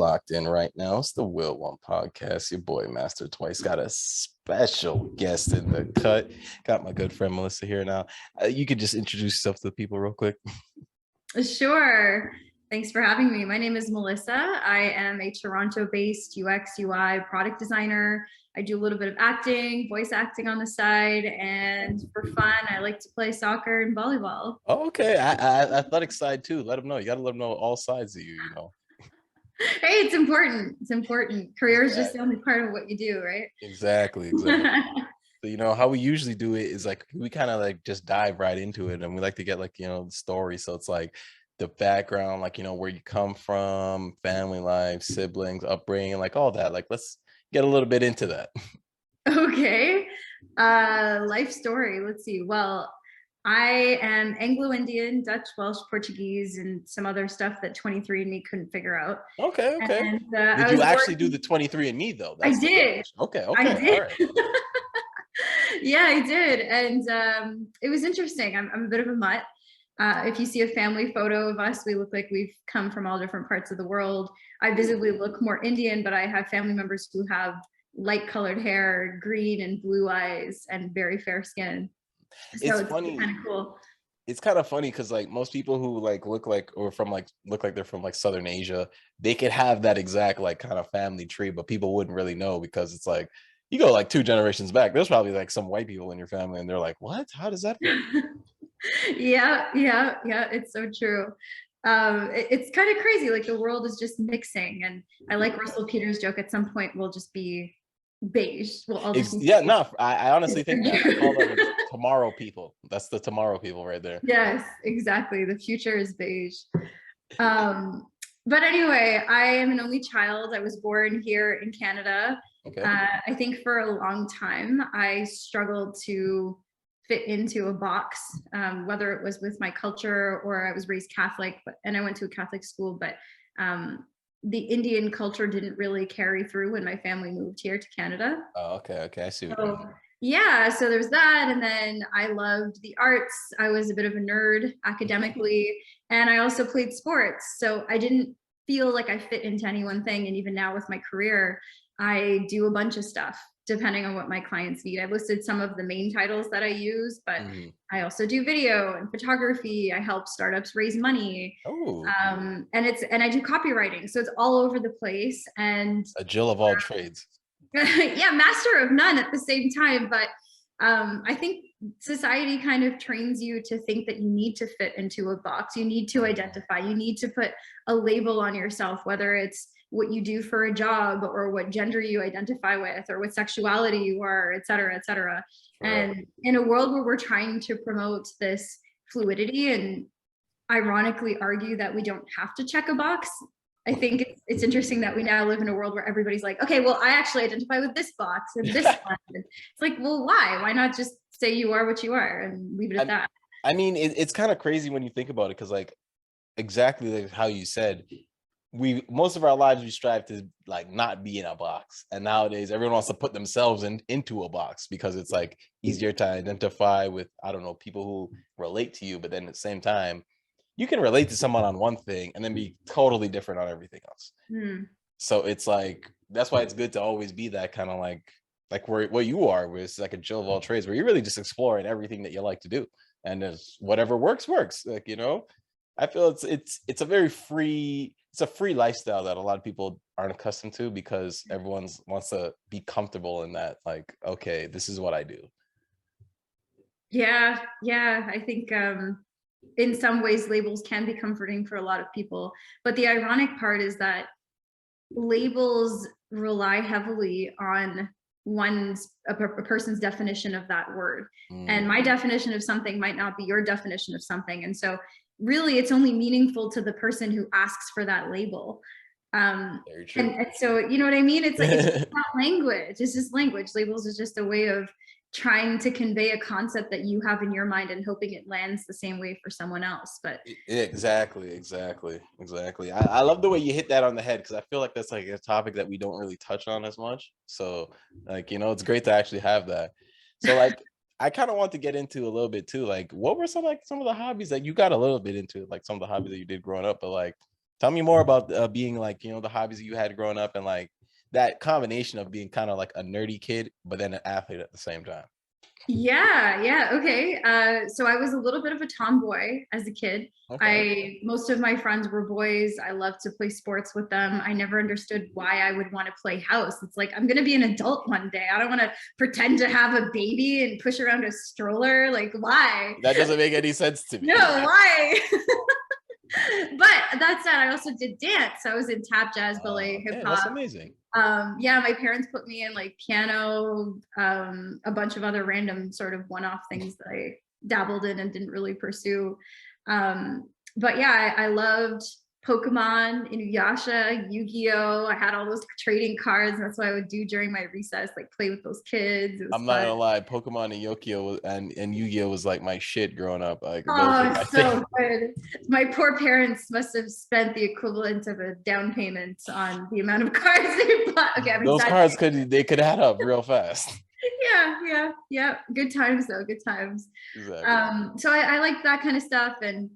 locked in right now. It's the Wheel1 podcast. Your boy Master Twice got a special guest in the cut. Got my good friend Melissa here now. You could just introduce yourself to the people real quick. Sure. Thanks for having me. My name is Melissa. I am a Toronto-based UX UI product designer. I do a little bit of acting, voice acting on the side, and for fun, I like to play soccer and volleyball. Oh, okay. I athletic side too. Let them know. You got to let them know all sides of you know. Hey, it's important. It's important. Career is just the only part of what you do, right? Exactly. So, how we usually do it is like we kind of like just dive right into it, and we like to get like the story. So it's like the background, like where you come from, family life, siblings, upbringing, like all that. Like let's get a little bit into that. Okay. Life story. Let's see. Well, I am Anglo-Indian, Dutch, Welsh, Portuguese, and some other stuff that 23andMe couldn't figure out. Okay. And, Did you actually do the 23andMe though? I did. Okay. I did. All right. Yeah, I did. And it was interesting. I'm a bit of a mutt. If you see a family photo of us, we look like we've come from all different parts of the world. I visibly look more Indian, but I have family members who have light colored hair, green and blue eyes, and very fair skin. So it's funny. kind of cool. It's kind of funny because like most people who like look like they're from like Southern Asia, they could have that exact like kind of family tree, but people wouldn't really know because it's like you go like 2 generations back, there's probably like some white people in your family and they're like, what? How does that work? Yeah, it's so true. It's kind of crazy, like the world is just mixing, and I like Russell Peters' joke, at some point we'll just be beige. We'll all just I honestly think that. I call them tomorrow people. That's the tomorrow people right there. Yes, exactly. The future is beige. But anyway, I am an only child. I was born here in Canada. Okay. I think for a long time I struggled to fit into a box, whether it was with my culture or I was raised Catholic, and I went to a Catholic school, but the Indian culture didn't really carry through when my family moved here to Canada. Oh, okay. I see what you mean. Yeah, so there's that. And then I loved the arts. I was a bit of a nerd academically, and I also played sports. So I didn't feel like I fit into any one thing. And even now with my career, I do a bunch of stuff depending on what my clients need. I listed some of the main titles that I use, but I also do video and photography. I help startups raise money. And I do copywriting. So it's all over the place. And a Jill of all trades. Yeah, master of none at the same time. But I think society kind of trains you to think that you need to fit into a box. You need to identify, you need to put a label on yourself, whether it's what you do for a job or what gender you identify with or what sexuality you are, et cetera, et cetera. And in a world where we're trying to promote this fluidity and ironically argue that we don't have to check a box, I think it's interesting that we now live in a world where everybody's like, okay, well, I actually identify with this box and this one. It's like, well, why? Why not just say you are what you are and leave it at that? I mean, it's kind of crazy when you think about it, because like exactly like how you said, most of our lives we strive to like not be in a box, and nowadays everyone wants to put themselves into a box because it's like easier to identify with, I don't know, people who relate to you, but then at the same time you can relate to someone on one thing and then be totally different on everything else. So it's like, that's why it's good to always be that kind of like where you are, where it's like a Jill of all trades, where you're really just exploring everything that you like to do, and there's whatever works. Like, I feel it's a very free, it's a free lifestyle that a lot of people aren't accustomed to, because everyone wants to be comfortable in that, like, okay, this is what I do. Yeah, I think in some ways labels can be comforting for a lot of people, but the ironic part is that labels rely heavily on a person's definition of that word. And my definition of something might not be your definition of something, and so really it's only meaningful to the person who asks for that label. Very true. And so you know what I mean, it's like it's not language, it's just language. Labels is just a way of trying to convey a concept that you have in your mind and hoping it lands the same way for someone else. But exactly. I love the way you hit that on the head, because I feel like that's like a topic that we don't really touch on as much. So like, it's great to actually have that. So like I kind of want to get into a little bit too, like what were some of the hobbies that you got a little bit into, like some of the hobbies that you did growing up, but like Tell me more about being like, you know, the hobbies that you had growing up and like that combination of being kind of like a nerdy kid, but then an athlete at the same time. Yeah, okay. So I was a little bit of a tomboy as a kid. Okay. I most of my friends were boys. I loved to play sports with them. I never understood why I would want to play house. It's like I'm gonna be an adult one day. I don't want to pretend to have a baby and push around a stroller. Like, why? That doesn't make any sense to me. No, why? But that said, I also did dance. I was in tap, jazz, ballet, hip Yeah, that's hop. amazing. Yeah, my parents put me in like piano, a bunch of other random sort of one-off things that I dabbled in and didn't really pursue. But yeah, I loved Pokemon, Inuyasha, Yu-Gi-Oh. I had all those trading cards. And that's what I would do during my recess, like play with those kids. It was I'm not fun. gonna lie, Pokemon and Yokio and Yu-Gi-Oh was like my shit growing up. Like those were Oh, my so thing. good. My poor parents must have spent the equivalent of a down payment on the amount of cards they bought. Okay, I'm Those cards exaggerating. could add up real fast. Yeah. Good times though, good times. Exactly. So I like that kind of stuff. And,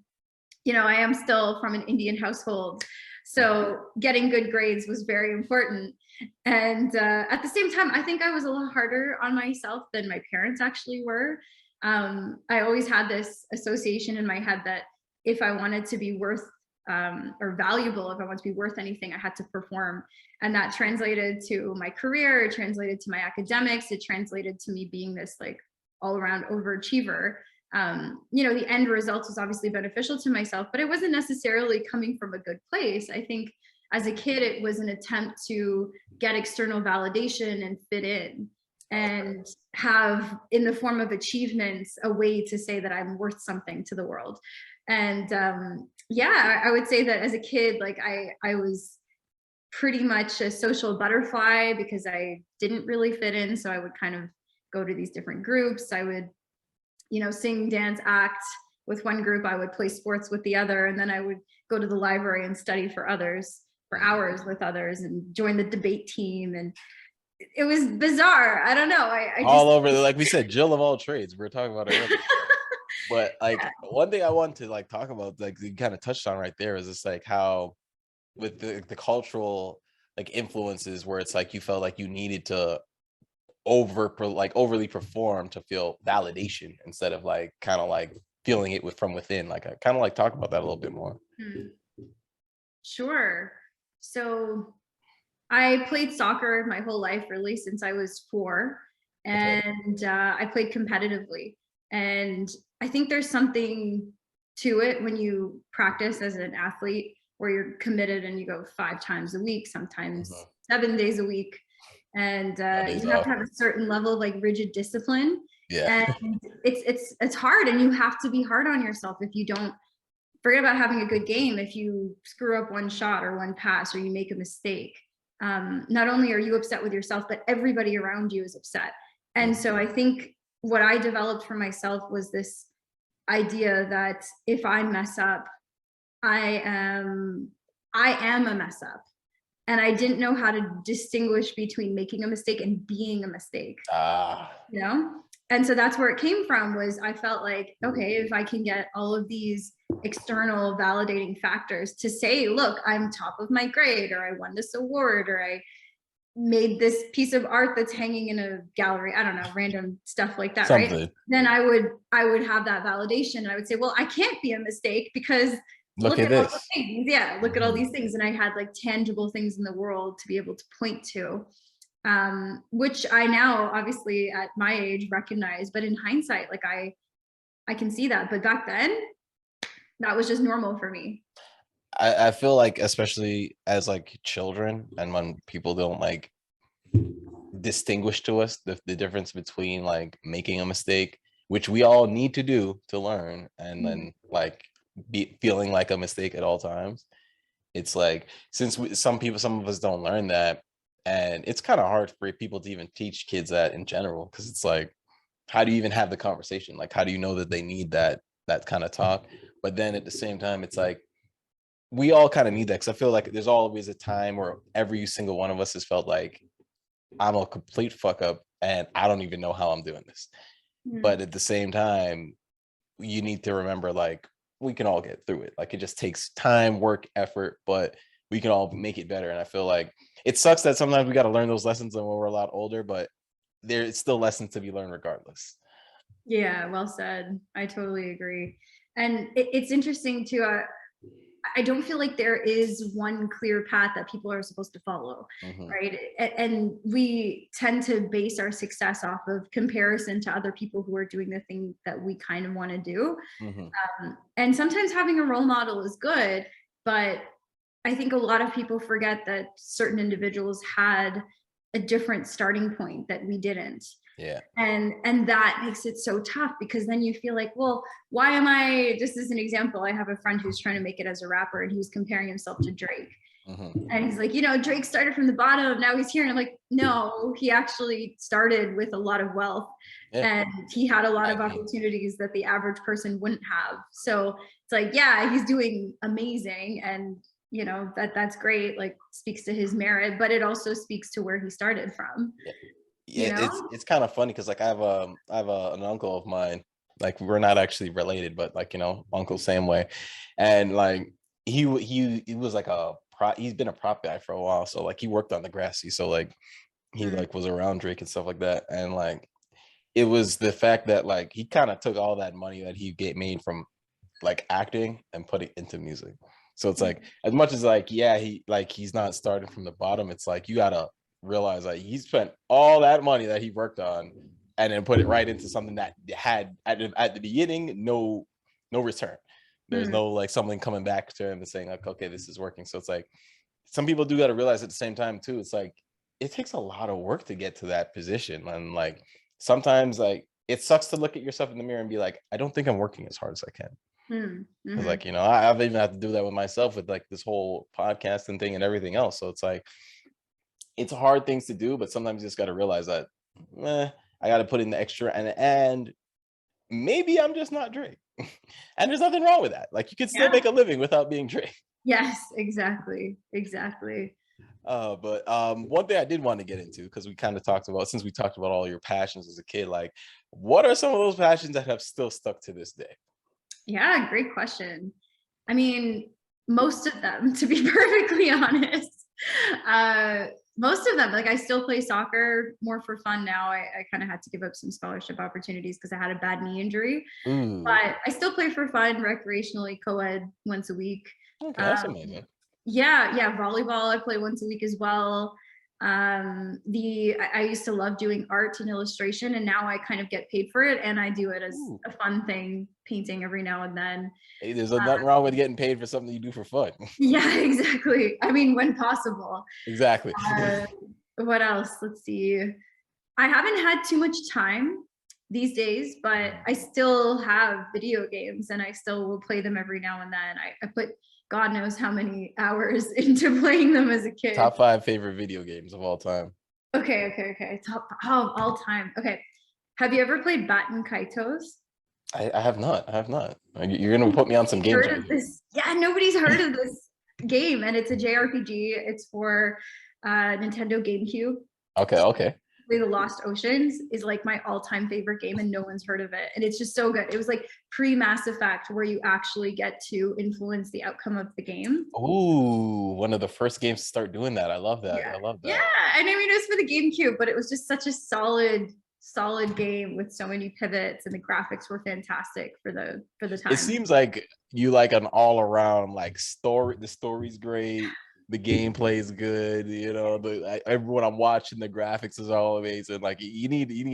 you know, I am still from an Indian household. So getting good grades was very important. And at the same time, I think I was a little harder on myself than my parents actually were. I always had this association in my head that if I wanted to be worth or valuable, if I wanted to be worth anything, I had to perform. And that translated to my career, it translated to my academics, it translated to me being this like all around overachiever. You know, the end result was obviously beneficial to myself, but it wasn't necessarily coming from a good place. I think as a kid, it was an attempt to get external validation and fit in and have, in the form of achievements, a way to say that I'm worth something to the world. And yeah, I would say that as a kid, like I was pretty much a social butterfly because I didn't really fit in. So I would kind of go to these different groups. I would, you know, sing, dance, act with one group. I would play sports with the other. And then I would go to the library and study for others for hours with others and join the debate team. And it was bizarre. I don't know. I just, All over like we said, Jill of all trades. We were talking about it earlier. But like one thing I want to like talk about, like you kind of touched on right there, is just like how with the cultural like influences where it's like you felt like you needed to overly perform to feel validation instead of like kind of like feeling it with from within. Like I kind of like talk about that a little bit more. Sure. So I played soccer my whole life, really, since I was 4, Okay. and I played competitively. And I think there's something to it when you practice as an athlete, where you're committed and you go 5 times a week, sometimes Mhm. 7 days a week, and That is you have to have a certain level of like rigid discipline. yeah. And it's hard, and you have to be hard on yourself if you don't. Forget about having a good game. If you screw up one shot or one pass or you make a mistake, not only are you upset with yourself, but everybody around you is upset. And so I think what I developed for myself was this idea that if I mess up, I am I am a mess up. And I didn't know how to distinguish between making a mistake and being a mistake, Ah, you know? And so that's where it came from. Was I felt like, okay, if I can get all of these external validating factors to say, look, I'm top of my grade, or I won this award, or I made this piece of art that's hanging in a gallery, I don't know, random stuff like that, right? something. Then I would have that validation, and I would say, well, I can't be a mistake because Look look at at all the this. things. Yeah, look at all Mhm. these things. And I had like tangible things in the world to be able to point to, which I now obviously at my age recognize. But in hindsight, like I can see that. But back then, that was just normal for me. I feel like especially as like children and when people don't like distinguish to us the difference between like making a mistake, which we all need to do to learn, and Mhm. then like be feeling like a mistake at all times. It's like since some of us don't learn that, and it's kind of hard for people to even teach kids that in general, because it's like how do you even have the conversation? Like how do you know that they need that kind of talk? But then at the same time, it's like we all kind of need that, because I feel like there's always a time where every single one of us has felt like I'm a complete fuck up and I don't even know how I'm doing this. Mm. But at the same time, you need to remember like we can all get through it. Like, it just takes time, work, effort, but we can all make it better. And I feel like it sucks that sometimes we got to learn those lessons when we're a lot older, but there's still lessons to be learned regardless. Yeah, well said. I totally agree. And it's interesting too. I don't feel like there is one clear path that people are supposed to follow, Mhm. right? And we tend to base our success off of comparison to other people who are doing the thing that we kind of want to do. Mhm. And sometimes having a role model is good, but I think a lot of people forget that certain individuals had a different starting point that we didn't. Yeah. And that makes it so tough, because then you feel like, well, why am I, just as an example, I have a friend who's trying to make it as a rapper, and he was comparing himself to Drake. Mhm. And he's like, Drake started from the bottom, now he's here. And I'm like, no, he actually started with a lot of wealth, Yeah. and he had a lot I of mean, opportunities that the average person wouldn't have. So it's like, yeah, he's doing amazing, and that's great, like speaks to his merit, but it also speaks to where he started from, yeah. you Yeah, know? it's kind of funny because like an uncle of mine, like we're not actually related, but like uncle same way, and like he was like he's been a prop guy for a while, so like he worked on the grassy, so like he Mm, like was around Drake and stuff like that, and like it was the fact that like he kind of took all that money that he get made from like acting and put it into music. So it's like, as much as like, yeah, he's not starting from the bottom, it's like you gotta realize like he spent all that money that he worked on and then put it right into something that had at the beginning no return. There's mm, no like something coming back to him and saying like, okay, this is working. So it's like some people do got to realize at the same time too, it's like it takes a lot of work to get to that position. And like sometimes like it sucks to look at yourself in the mirror and be like, I don't think I'm working as hard as I can. mm, Because mhm. like, I've even had to do that with myself with like this whole podcasting thing and everything else. So it's like it's hard things to do, but sometimes you just gotta realize that I gotta put in the extra and maybe I'm just not Drake. And there's nothing wrong with that. Like you can still Yeah. make a living without being Drake. Yes, exactly. Exactly. But one thing I did want to get into, because we kind of talked about, since we talked about all your passions as a kid, like what are some of those passions that have still stuck to this day? Yeah, great question. I mean, most of them, to be perfectly honest. Uh, Most of them, like I still play soccer more for fun now. I kind of had to give up some scholarship opportunities because I had a bad knee injury, Ooh, but I still play for fun recreationally, co-ed once a week. okay, that's Um, amazing. yeah, volleyball I play once a week as well. I used to love doing art and illustration, and now I kind of get paid for it, and I do it as Ooh. a fun thing, painting every now and then. Hey, there's nothing wrong with getting paid for something you do for fun. Yeah, exactly. I mean, when possible. Exactly. Uh, what else? Let's see. I haven't had too much time these days, but I still have video games, and I still will play them every now and then. I put God knows how many hours into playing them as a kid. Top 5 favorite video games of all time. Okay. Top all time. Okay. Have you ever played Batten Kaitos? I have not. I have not. You're gonna put me on some games Heard right of here. this? Yeah, nobody's heard of this game, and it's a JRPG. It's for Nintendo GameCube. Okay, okay. The Lost Oceans is like my all-time favorite game, and no one's heard of it. And it's just so good. It was like pre-Mass Effect, where you actually get to influence the outcome of the game. Ooh, one of the first games to start doing that. I love that. Yeah, I love yeah. that. And I mean, it was for the GameCube, but it was just such a solid game with so many pivots, and the graphics were fantastic for the It time. seems like you like an all around like story. The story's great. The gameplay is good. Everyone I'm watching, the graphics is all amazing. Like you need the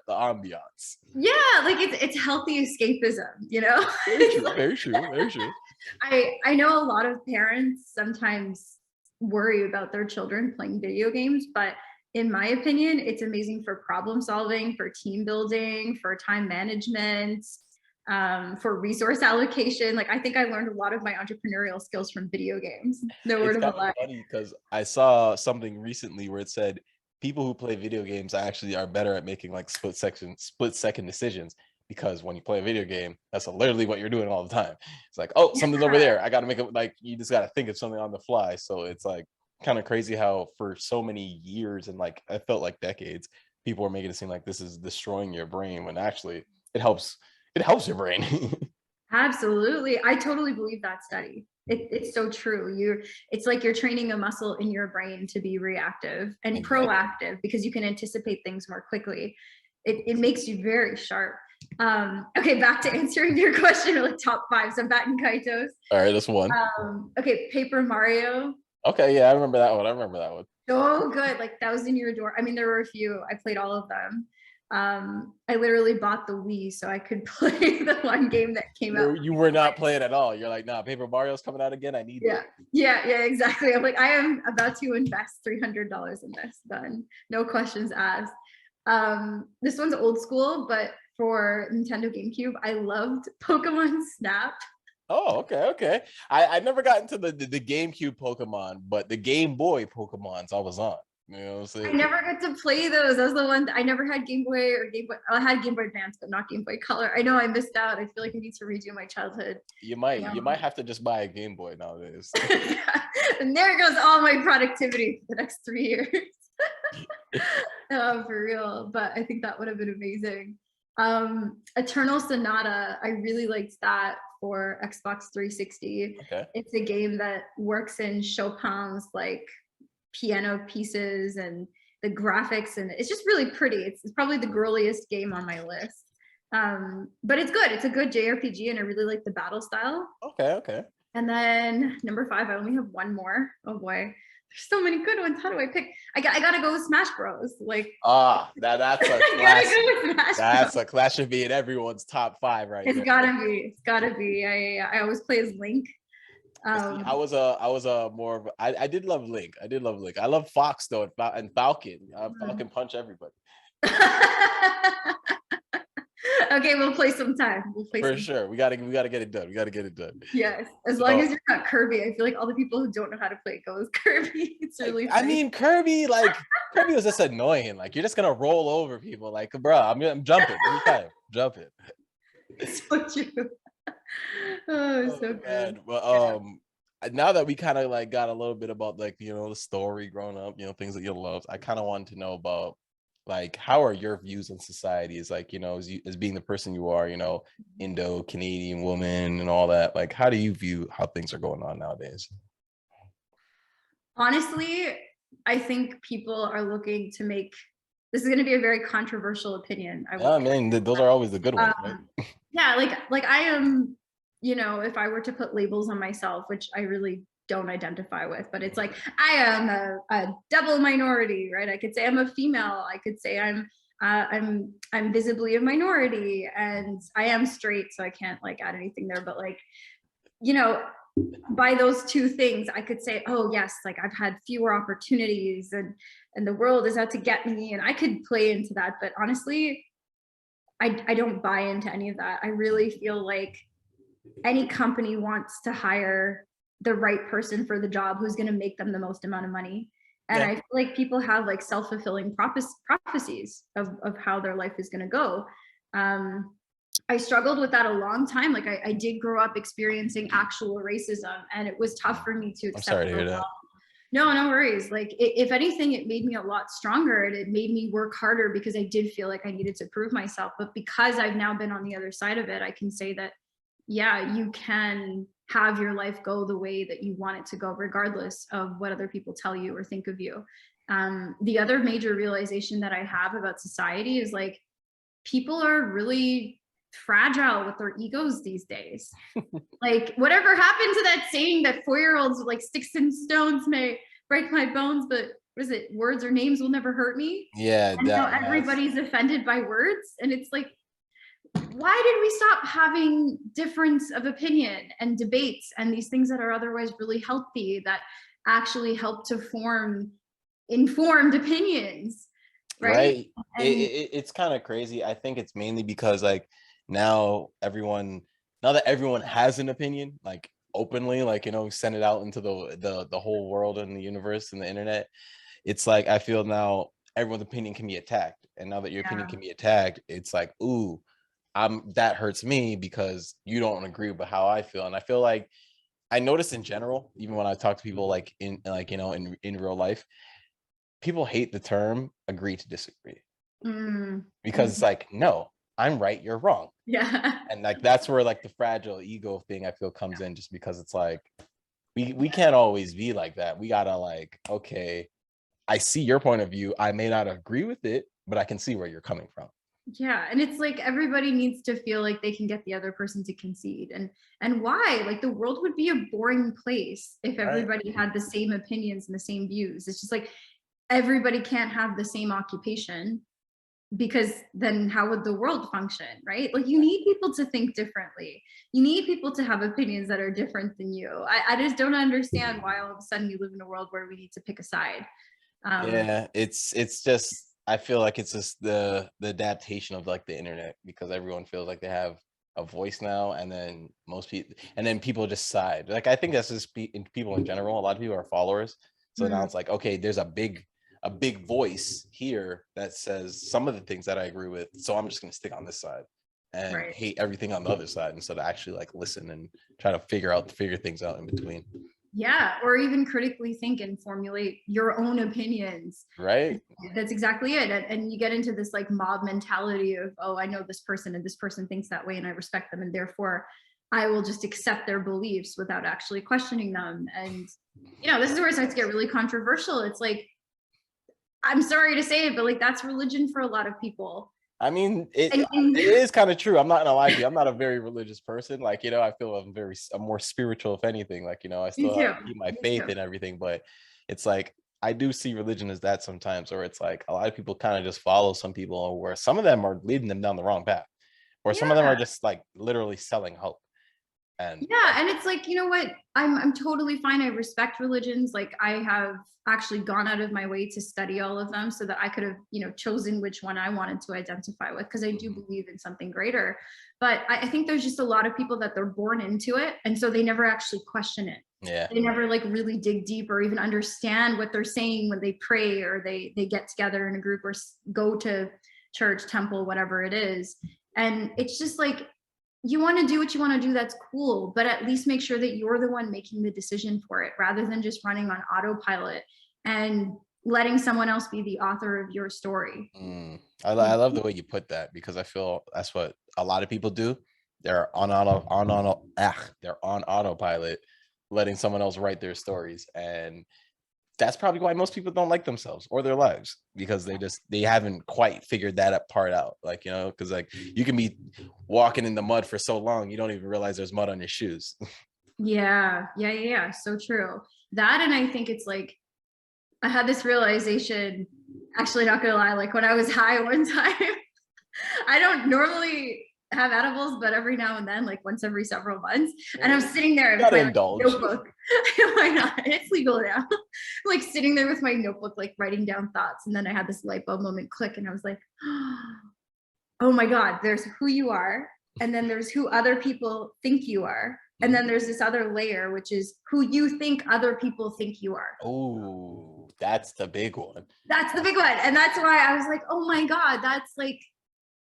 ambiance. Yeah, like it's healthy escapism, you know? Very It's true. like, Very true. Very true. I know a lot of parents sometimes worry about their children playing video games, but in my opinion, it's amazing for problem solving, for team building, for time management, for resource allocation. Like I think I learned a lot of my entrepreneurial skills from video games. No It's word of a kind of lie. funny because I saw something recently where it said people who play video games actually are better at making like split second decisions because when you play a video game, that's literally what you're doing all the time. It's like, oh, something's over there. I got to make it like you just got to think of something on the fly. So it's like kind of crazy how for so many years and like I felt like decades, people are making it seem like this is destroying your brain when actually it helps. It helps your brain. Absolutely. I totally believe that study. It's so true. It's like you're training a muscle in your brain to be reactive and Exactly. proactive because you can anticipate things more quickly. It makes you very sharp. Okay, back to answering your question, like top five. So Bat and Kaitos. All right, that's one. Okay, Paper Mario. Okay, yeah, I remember that one. I remember that one. So good, like Thousand Year Door. I mean, there were a few. I played all of them. I literally bought the Wii so I could play the one game that came out. You were not playing at all. You're like, nah, Paper Mario's coming out again. I need Yeah, exactly. I'm like, I am about to invest $300 in this. Done. No questions asked. This one's old school, but for Nintendo GameCube, I loved Pokemon Snap. Oh, okay. I never got into the GameCube Pokemon, but the Game Boy Pokemons I was on. You know what I'm saying? I never got to play those. That was the one that I never had Game Boy or Game Boy. I had Game Boy Advance, but not Game Boy Color. I know I missed out. I feel like I need to redo my childhood. You might have to just buy a Game Boy nowadays. And there goes all my productivity for the next 3 years. For real. But I think that would have been amazing. Eternal Sonata, I really liked that for Xbox 360. Okay. It's a game that works in Chopin's like piano pieces and the graphics, and it's just really pretty. It's probably the girliest game on my list. But it's good. It's a good JRPG, and I really like the battle style. Okay. And then number 5, I only have one more. Oh boy, there's so many good ones. How do I pick? I gotta go with Smash Bros. Like that's a classic. That's a class, should be in everyone's top 5 right It's there. It's gotta be. I always play as Link. I was more of I did love Link. I love Fox though, and Falcon. Falcon punch everybody. Okay, we'll play sometime. For sure. We gotta get it done. Yes, as long as you're not Kirby. I feel like all the people who don't know how to play go with Kirby. It's really funny. I mean, Kirby was just annoying. Like, you're just gonna roll over people. Like, bro, I'm jumping every time. Jumping. So true. Oh, so good. Well, now that we kind of like got a little bit about like, you know, the story growing up, you know, things that you loved, I kind of wanted to know about like, how are your views on society as like, you know, as being the person you are, you know, Indo-Canadian woman and all that. Like, how do you view how things are going on nowadays? Honestly, I think people are looking to make, this is going to be a very controversial opinion. I mean, those are always the good ones, right? Yeah, like I am, you know, if I were to put labels on myself, which I really don't identify with, but it's like I am a double minority, right? I could say I'm a female. I could say I'm visibly a minority, and I am straight, so I can't like add anything there. But like, you know, by those two things, I could say, oh yes, like I've had fewer opportunities, and the world is out to get me, and I could play into that. But honestly, I don't buy into any of that. I really feel like any company wants to hire the right person for the job who's going to make them the most amount of money. And I feel like people have like self-fulfilling prophecies of how their life is going to go. I struggled with that a long time. Like I did grow up experiencing actual racism, and it was tough for me to accept. I'm sorry to hear that. No worries. Like if anything, it made me a lot stronger, and it made me work harder because I did feel like I needed to prove myself. But because I've now been on the other side of it, I can say that, yeah, you can have your life go the way that you want it to go, regardless of what other people tell you or think of you. The other major realization that I have about society is like, people are really fragile with their egos these days. Like, whatever happened to that saying that 4-year-olds like, sticks and stones may break my bones, but what is it, words or names will never hurt me? Yeah, and now everybody's offended by words, and it's like, why did we stop having difference of opinion and debates and these things that are otherwise really healthy, that actually help to form informed opinions, right? It's kind of crazy. I think it's mainly because like now that everyone has an opinion, like openly, like, you know, send it out into the whole world and the universe and the internet. It's like, I feel now everyone's opinion can be attacked, and now that your opinion can be attacked, it's like, ooh, that hurts me because you don't agree with how I feel. And I feel like I notice in general, even when I talk to people like in like, you know, in real life, people hate the term agree to disagree. Because it's like, no, I'm right, you're wrong. Yeah. And like that's where like the fragile ego thing I feel comes in, just because it's like we can't always be like that. We gotta like, okay, I see your point of view. I may not agree with it, but I can see where you're coming from. Yeah, and it's like everybody needs to feel like they can get the other person to concede. And why? Like the world would be a boring place if Right. everybody had the same opinions and the same views. It's just like everybody can't have the same occupation, because then how would the world function, right? Like you need people to think differently. You need people to have opinions that are different than you. I just don't understand why all of a sudden we live in a world where we need to pick a side. Yeah, it's just I feel like it's just the adaptation of like the internet, because everyone feels like they have a voice now, and then most people, and then people just side. Like I think that's just people in general. A lot of people are followers, so now Mhm. it's like, okay, there's a big voice here that says some of the things that I agree with, so I'm just gonna stick on this side and Right. hate everything on the other side instead of actually like listen and try to figure things out in between. Yeah, or even critically think and formulate your own opinions. Right. That's exactly it. And you get into this like mob mentality of, oh, I know this person and this person thinks that way and I respect them, and therefore I will just accept their beliefs without actually questioning them. And this is where it starts to get really controversial. It's like, I'm sorry to say it, but like that's religion for a lot of people. I mean, And it is kind of true. I'm not gonna lie to you. I'm not a very religious person. Like, I feel I'm more spiritual, if anything. Like, I me still too. keep my Me faith too. and everything, but it's like I do see religion as that sometimes, or it's like a lot of people kind of just follow some people, where some of them are leading them down the wrong path, or some of them Yeah. are just like literally selling hope. And Yeah, and it's like, you know what? I'm totally fine. I respect religions. Like I have actually gone out of my way to study all of them so that I could have, chosen which one I wanted to identify with, because I do Mhm. believe in something greater. But I think there's just a lot of people that they're born into it, and so they never actually question it. Yeah. They never like really dig deep or even understand what they're saying when they pray or they get together in a group or go to church, temple, whatever it is. And it's just like, you want to do what you want to do, that's cool, but at least make sure that you're the one making the decision for it, rather than just running on autopilot and letting someone else be the author of your story. I love the way you put that, because I feel that's what a lot of people do. They're they're on autopilot, letting someone else write their stories, and that's probably why most people don't like themselves or their lives, because they haven't quite figured that part out. Like, because like you can be walking in the mud for so long, you don't even realize there's mud on your shoes. Yeah, so true. That, and I think it's like, I had this realization, actually, not gonna lie, like when I was high one time. I don't normally have edibles, but every now and then, like once every several months, and I'm sitting there with Gotta my indulge. notebook. Why not? It's legal now. Like sitting there with my notebook, like writing down thoughts, and then I had this light bulb moment click, and I was like, oh my God, there's who you are, and then there's who other people think you are, and then there's this other layer, which is who you think other people think you are. Oh, that's the big one. That's the big one. And that's why I was like, oh my God, that's like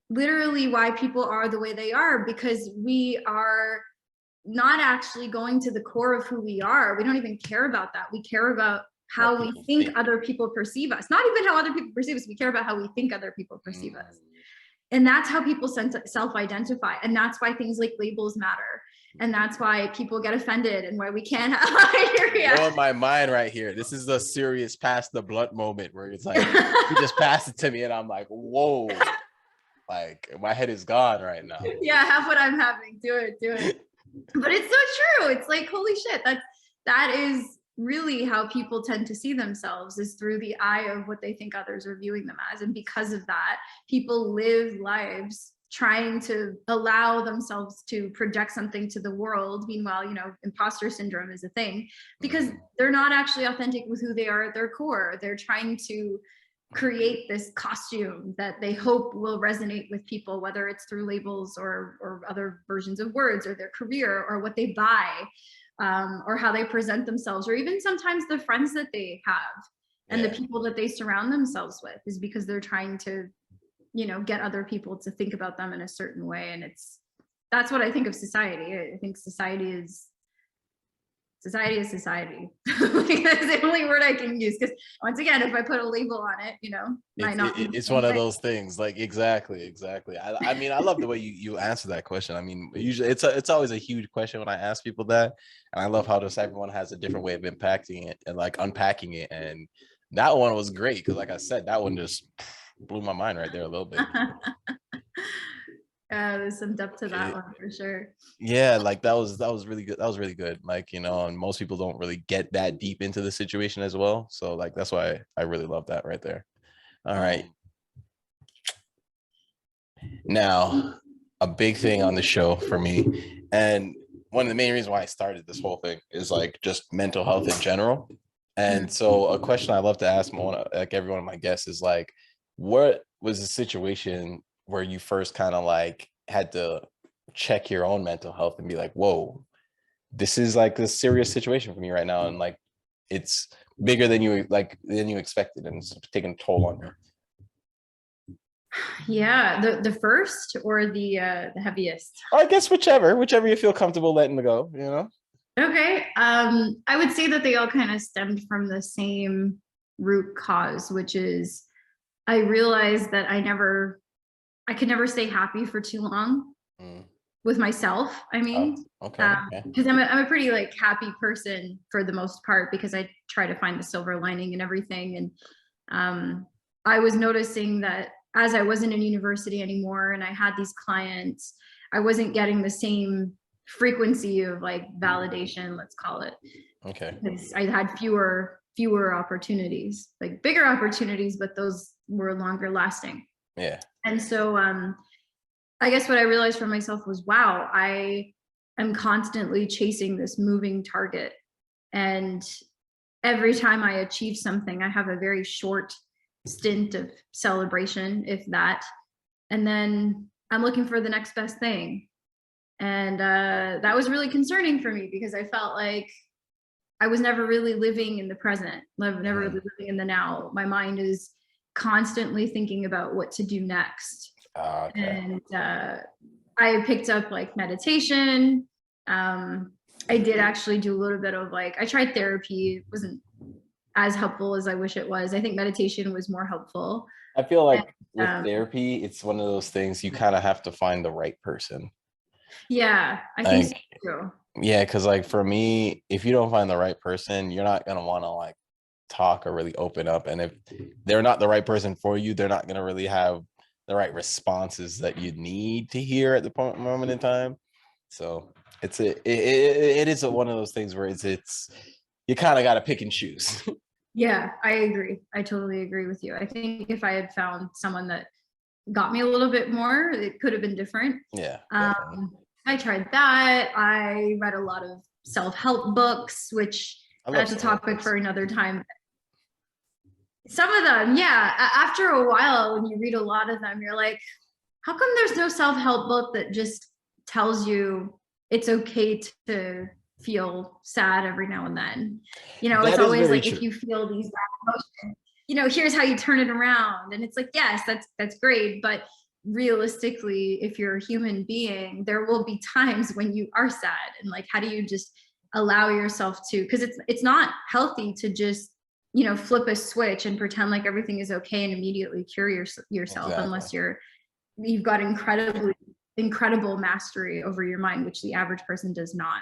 literally why people are the way they are, because we are not actually going to the core of who we are. We don't even care about that. We care about What how we people think think. other people perceive us. Not even how other people perceive us. We care about how we think other people perceive Mm. us. And that's how people self-identify. And that's why things like labels matter. And that's why people get offended, and why we can't have Blowing my mind right here. This is the serious pass the blunt moment where it's like you just passed it to me and I'm like, whoa, like my head is gone right now. Yeah, have what I'm having. Do it. But it's so true. It's like, holy shit, that is really how people tend to see themselves, is through the eye of what they think others are viewing them as. And because of that, people live lives trying to allow themselves to project something to the world. Meanwhile, imposter syndrome is a thing, because they're not actually authentic with who they are at their core. They're trying to create this costume that they hope will resonate with people, whether it's through labels or other versions of words, or their career, or what they buy, or how they present themselves, or even sometimes the friends that they have and the people that they surround themselves with, is because they're trying to get other people to think about them in a certain way. And that's what I think of society. I think society is society is society. Like, that's the only word I can use, because once again, if I put a label on it, might not be the It's same one of thing. those things. Like exactly. I mean, I love the way you answer that question. I mean, usually it's always a huge question when I ask people that, and I love how just everyone has a different way of impacting it and like unpacking it. And that one was great because, like I said, that one just blew my mind right there a little bit. There's some depth to that It, one for sure. yeah, like that was really good. That was really good. Like, and most people don't really get that deep into the situation as well. So like that's why I really love that right there. All right. Now, a big thing on the show for me, and one of the main reasons why I started this whole thing is like just mental health in general. And so a question I love to ask like every one of my guests is like, what was the situation where you first kind of like had to check your own mental health and be like, whoa, this is like a serious situation for me right now, and like it's bigger than you expected, and it's taking a toll on you. Yeah, the first or the heaviest? I guess whichever you feel comfortable letting go, Okay. I would say that they all kind of stemmed from the same root cause, which is I realized that I could never stay happy for too long Mm. with myself. I Oh, mean, okay. Yeah. because I'm a pretty like happy person for the most part, because I try to find the silver lining and everything. And I was noticing that as I wasn't in university anymore and I had these clients, I wasn't getting the same frequency of like validation, let's call it. Okay. Because I had fewer opportunities, like bigger opportunities, but those were longer lasting. Yeah. And so I guess what I realized for myself was, wow, I am constantly chasing this moving target. And every time I achieve something, I have a very short stint of celebration, if that. And then I'm looking for the next best thing. And that was really concerning for me, because I felt like I was never really living in the present, never really living in the now. My mind is constantly thinking about what to do next. Okay. And I picked up like meditation. I did actually do a little bit of like, I tried therapy. It wasn't as helpful as I wish it was. I think meditation was more helpful. I feel like with And, therapy, it's one of those things you kind of have to find the right person. yeah, I think so Like, too. yeah, because like for me, if you don't find the right person, you're not gonna want to like talk or really open up. And if they're not the right person for you, they're not gonna really have the right responses that you need to hear at the moment in time. So it is one of those things where it's you kind of got to pick and choose. Yeah, I agree. I totally agree with you. I think if I had found someone that got me a little bit more, it could have been different. Yeah, definitely. I tried that. I read a lot of self-help books, which I love that's a self-help topic books. for another time. Some of them, yeah. After a while, when you read a lot of them, you're like, how come there's no self-help book that just tells you it's okay to feel sad every now and then? It's That is always very like, if true. you feel these bad emotions, here's how you turn it around. And it's like, yes, that's great. But realistically, if you're a human being, there will be times when you are sad. And like, how do you just allow yourself to, because it's not healthy to just flip a switch and pretend like everything is okay and immediately cure yourself, unless Exactly. you've got incredible mastery over your mind, which the average person does not.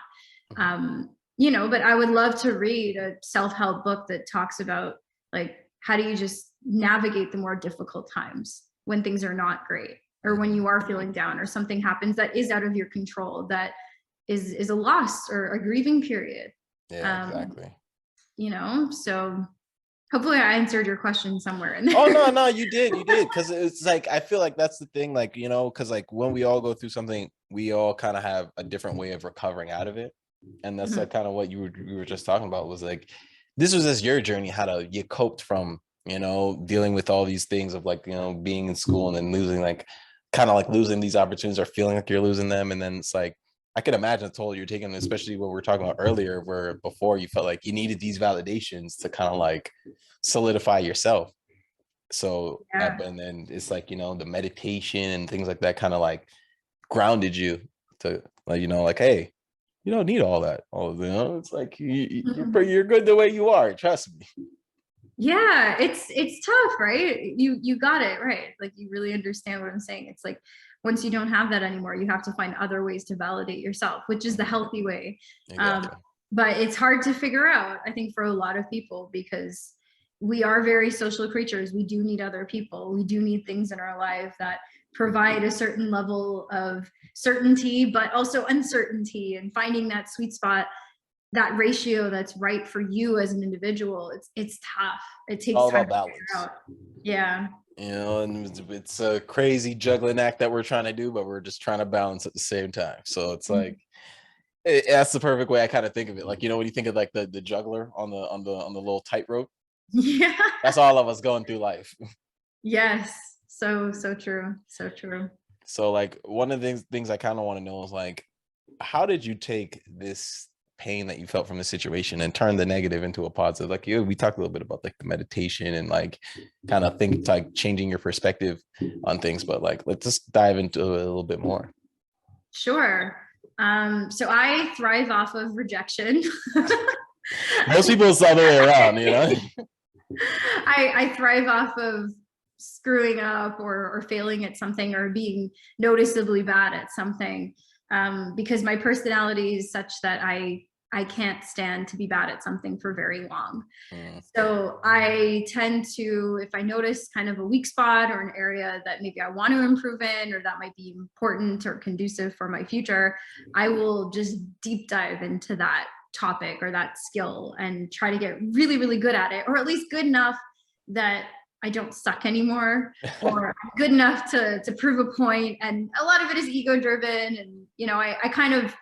But I would love to read a self-help book that talks about like, how do you just navigate the more difficult times when things are not great, or when you are feeling down, or something happens that is out of your control, that is a loss or a grieving period. Yeah, exactly. So hopefully I answered your question somewhere in there. Oh no, you did, because it's like I feel like that's the thing, like because like when we all go through something, we all kind of have a different way of recovering out of it, and that's like kind of what you were just talking about, was like this was just your journey, how to you coped from dealing with all these things of like being in school and then losing like kind of like losing these opportunities or feeling like you're losing them, and then it's like I could imagine the toll you're taking, especially what we were talking about earlier, where before you felt like you needed these validations to kind of like solidify yourself. So, Yeah. and then it's like, the meditation and things like that kind of like grounded you to like, like, hey, You don't need all that. All of, you know, it's like Mhm. you're good the way you are. Trust me. Yeah, it's tough, right? You got it right. Like you really understand what I'm saying. It's like once you don't have that anymore, you have to find other ways to validate yourself, which is the healthy way. Um, Exactly. but it's hard to figure out, I think, for a lot of people because we are very social creatures. We do need other people. We do need things in our life that provide a certain level of certainty, but also uncertainty, and finding that sweet spot, that ratio that's right for you as an individual. It's tough. It It's takes all time about to figure balance. out. Yeah. You know, and it's a crazy juggling act that we're trying to do, but we're just trying to balance at the same time. So it's like that's the perfect way I kind of think of it. Like, you know, when you think of like the juggler on the little tightrope, Yeah. that's all of us going through life. Yes. So true. So true. So like one of the things I kind of want to know is like, how did you take this pain that you felt from the situation and turn the negative into a positive? Like we talked a little bit about like the meditation and like kind of think like changing your perspective on things, but like let's just dive into it a little bit more. Sure. So I thrive off of rejection. Most people it's the other way around, you know. I thrive off of screwing up or failing at something or being noticeably bad at something, because my personality is such that I can't stand to be bad at something for very long. Mm, So I tend to, if I notice kind of a weak spot or an area that maybe I want to improve in, or that might be important or conducive for my future, I will just deep dive into that topic or that skill and try to get really, really good at it, or at least good enough that I don't suck anymore, or good enough to prove a point. And a lot of it is ego driven. And, you know, I kind of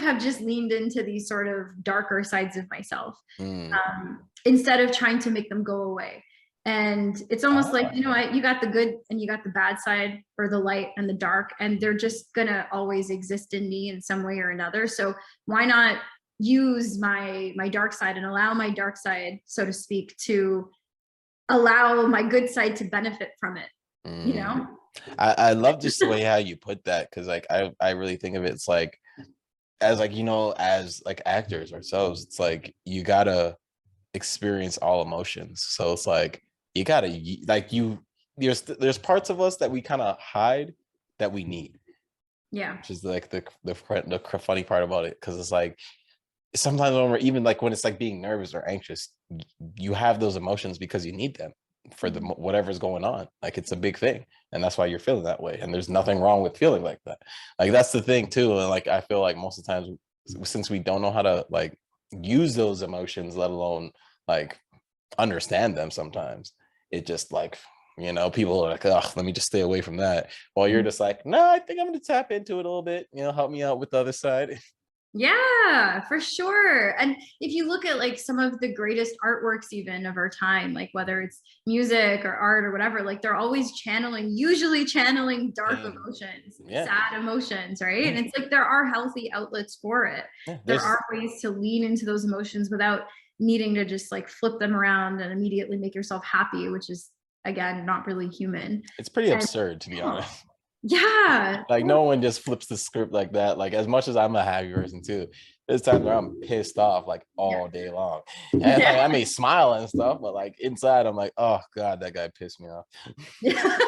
have just leaned into these sort of darker sides of myself, mm. instead of trying to make them go away. And it's almost like, Ah, you know what, you got the good and you got the bad side, or the light and the dark, and they're just gonna always exist in me in some way or another. So why not use my dark side and allow my dark side, so to speak, to allow my good side to benefit from it, you mm. know? I love just the way how you put that, because like I really think of it, it's like as like, you know, as like actors ourselves, it's like you gotta experience all emotions. So it's like you gotta like there's parts of us that we kind of hide that we need, Yeah. which is like the funny part about it, because it's like sometimes when we're even like when it's like being nervous or anxious, you have those emotions because you need them for the Mhm. whatever's going on. Like it's a big thing, and that's why you're feeling that way. And there's nothing wrong with feeling like that. Like that's the thing too. And like I feel like most of the times, since we don't know how to like use those emotions, let alone like understand them, sometimes it just like, you know, people are like, oh, let me just stay away from that, while you're just like, no, I think I'm gonna tap into it a little bit, you know, help me out with the other side. Yeah, for sure. And if you look at like some of the greatest artworks even of our time, like whether it's music or art or whatever, like they're always channeling, usually channeling dark Pain. emotions, Yeah. sad emotions, right? Yeah. And it's like there are healthy outlets for it. Yeah. There There's are ways to lean into those emotions without needing to just like flip them around and immediately make yourself happy, which is again not really human. it's pretty And absurd, to be honest. yeah, Like no one just flips the script like that. Like as much as I'm a happy person too, there's times where I'm pissed off like yeah, all day long. And like I may smile and stuff, but like inside I'm like, oh God, that guy pissed me off. yeah.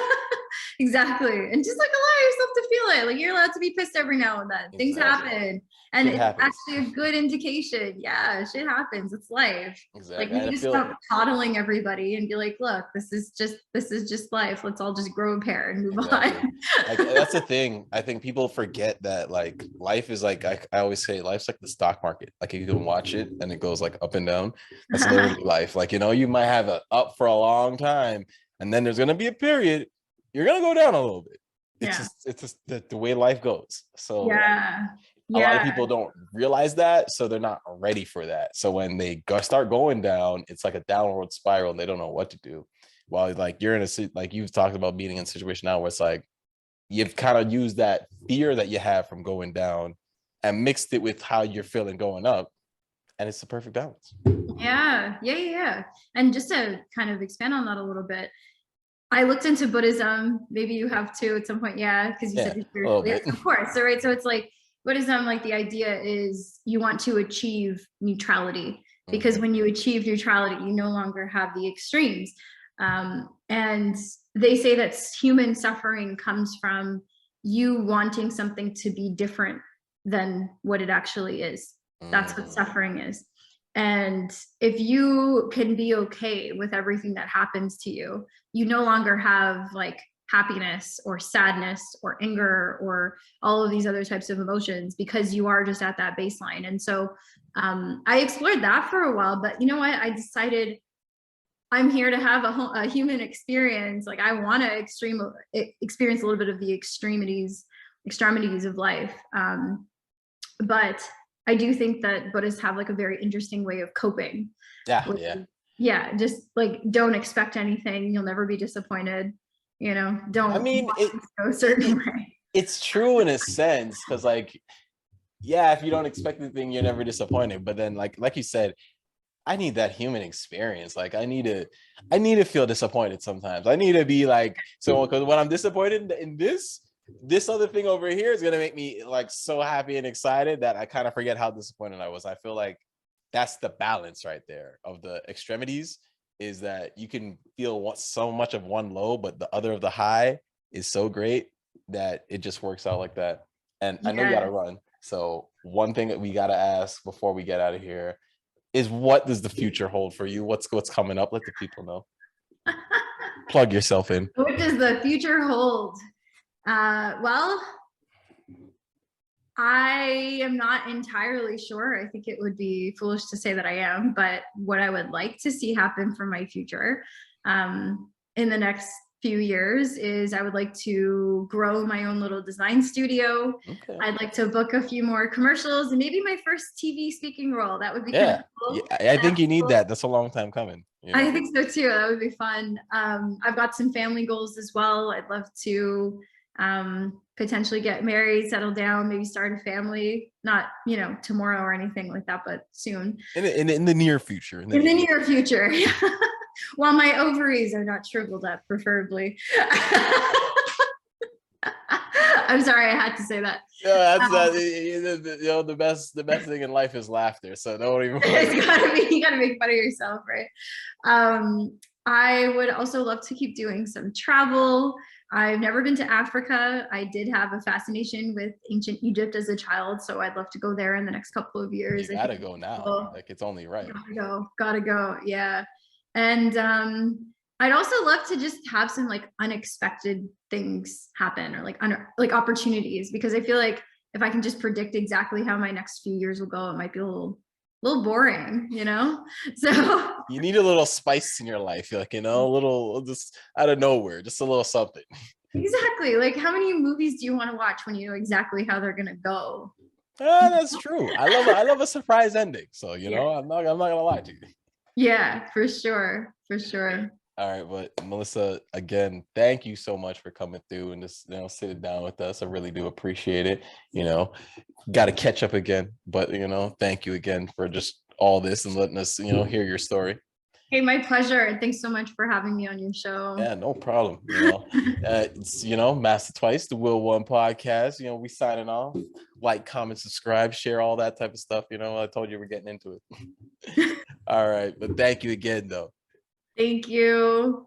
Exactly. And just like allow yourself to feel it. Like you're allowed to be pissed every now and then. Things Exactly. happen. And Shit it's happens. actually a good indication. Yeah, shit happens. It's life. Like Exactly. we And I need to feel stop coddling everybody and be like, look, this is just life. Let's all just grow a pair and move exactly. on. Like that's the thing. I think people forget that like life is like I always say life's like the stock market. Like you can watch it and it goes like up and down. That's literally life. Like, you know, you might have it up for a long time, and then there's gonna be a period, you're gonna go down a little bit. Yeah. It's just the way life goes. So like Yeah. a lot of Yeah. people don't realize that, so they're not ready for that. So when they start going down, it's like a downward spiral and they don't know what to do. While like you're in like you've talked about being in a situation now where it's like you've kind of used that fear that you have from going down and mixed it with how you're feeling going up, and it's the perfect balance. Yeah. Yeah. Yeah. And just to kind of expand on that a little bit, I looked into Buddhism. Maybe you have too at some point. Yeah, because you said Yeah, you're a little spiritual. Yes, bit. of course. So right. So it's like Buddhism, like the idea is you want to achieve neutrality, because when you achieve neutrality, you no longer have the extremes. And they say that human suffering comes from you wanting something to be different than what it actually is. That's what suffering is. And if you can be okay with everything that happens to you, you no longer have like happiness or sadness or anger or all of these other types of emotions, because you are just at that baseline. And so I explored that for a while, but you know what? I decided I'm here to have a human experience. Like I want to experience a little bit of the extremities of life. But I do think that Buddhists have like a very interesting way of coping. Yeah, just like don't expect anything. You'll never be disappointed. You know, don't. I mean, go a certain way. It's true in a sense, because like, yeah, if you don't expect anything, you're never disappointed. But then, like you said, I need that human experience. Like I need to feel disappointed sometimes. I need to be like, so because when I'm disappointed in this other thing over here is gonna make me like so happy and excited that I kind of forget how disappointed I was. I feel like that's the balance right there of the extremities, is that you can feel so much of one low, but the other of the high is so great that it just works out like that. And I know you gotta run. So one thing that we gotta ask before we get out of here is, what does the future hold for you? What's coming up? Let the people know. Plug yourself in. What does the future hold? Well, I am not entirely sure. I think it would be foolish to say that I am, but what I would like to see happen for my future in the next few years is I would like to grow my own little design studio. Okay. I'd like to book a few more commercials and maybe my first TV speaking role. That would be kind of cool. Yeah, I think you need that. That's a long time coming. You know? I think so too. That would be fun. I've got some family goals as well. I'd love to potentially get married, settle down, maybe start a family, not, you know, tomorrow or anything like that, but soon. In the near future. In the near future. While my ovaries are not shriveled up, preferably. I'm sorry, I had to say that. No, that's you know, the best thing in life is laughter. So don't even. It's you gotta make fun of yourself, right? I would also love to keep doing some travel. I've never been to Africa. I did have a fascination with ancient Egypt as a child, so I'd love to go there in the next couple of years. You gotta go now. Like it's only right. Gotta go. Yeah. And I'd also love to just have some like unexpected things happen, or like opportunities, because I feel like if I can just predict exactly how my next few years will go, it might be a little boring, you know? So you need a little spice in your life, like, you know, a little just out of nowhere, just a little something. Exactly. Like how many movies do you want to watch when you know exactly how they're gonna go? That's true. I love a surprise ending. So, you know, I'm not gonna lie to you. Yeah, for sure. For sure. All right, but Melissa, again, thank you so much for coming through and just, you know, sitting down with us. I really do appreciate it. You know, got to catch up again, but, you know, thank you again for just all this and letting us, you know, hear your story. Hey, my pleasure. Thanks so much for having me on your show. Yeah, no problem. You know, it's, you know, Master Twice, the Wheel1 podcast. You know, we signing off. Like, comment, subscribe, share all that type of stuff. You know, I told you we're getting into it. All right, but thank you again, though. Thank you.